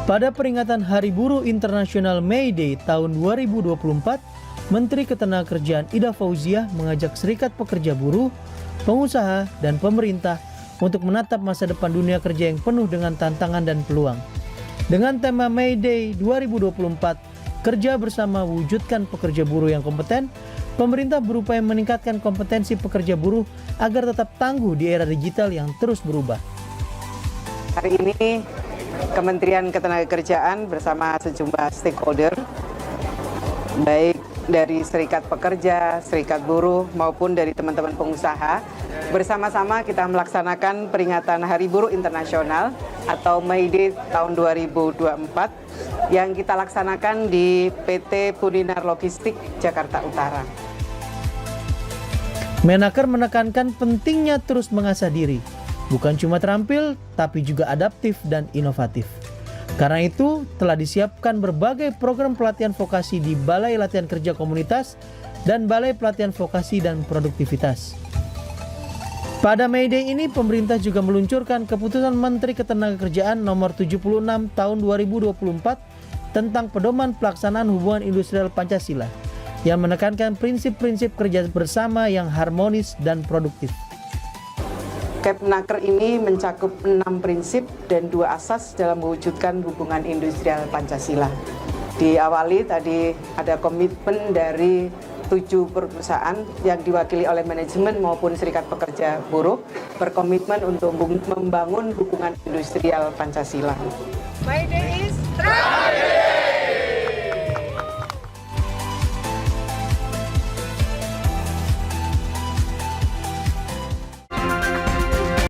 Pada peringatan Hari Buruh Internasional May Day tahun 2024, Menteri Ketenagakerjaan Ida Fauziah mengajak serikat pekerja buruh, pengusaha, dan pemerintah untuk menatap masa depan dunia kerja yang penuh dengan tantangan dan peluang. Dengan tema May Day 2024, Kerja Bersama Wujudkan Pekerja Buruh yang Kompeten, pemerintah berupaya meningkatkan kompetensi pekerja buruh agar tetap tangguh di era digital yang terus berubah. Hari ini Kementerian Ketenagakerjaan bersama sejumlah stakeholder, baik dari serikat pekerja, serikat buruh, maupun dari teman-teman pengusaha, bersama-sama kita melaksanakan peringatan Hari Buruh Internasional atau May Day tahun 2024 yang kita laksanakan di PT Puninar Logistik Jakarta Utara. Menaker menekankan pentingnya terus mengasah diri, bukan cuma terampil, tapi juga adaptif dan inovatif. Karena itu, telah disiapkan berbagai program pelatihan vokasi di Balai Latihan Kerja Komunitas dan Balai Pelatihan Vokasi dan Produktivitas. Pada May Day ini, pemerintah juga meluncurkan Keputusan Menteri Ketenagakerjaan Nomor 76 Tahun 2024 tentang Pedoman Pelaksanaan Hubungan Industrial Pancasila yang menekankan prinsip-prinsip kerja bersama yang harmonis dan produktif. Kepnaker ini mencakup 6 prinsip dan 2 asas dalam mewujudkan hubungan industrial Pancasila. Diawali tadi ada komitmen dari 7 perusahaan yang diwakili oleh manajemen maupun serikat pekerja buruh berkomitmen untuk membangun hubungan industrial Pancasila. My day is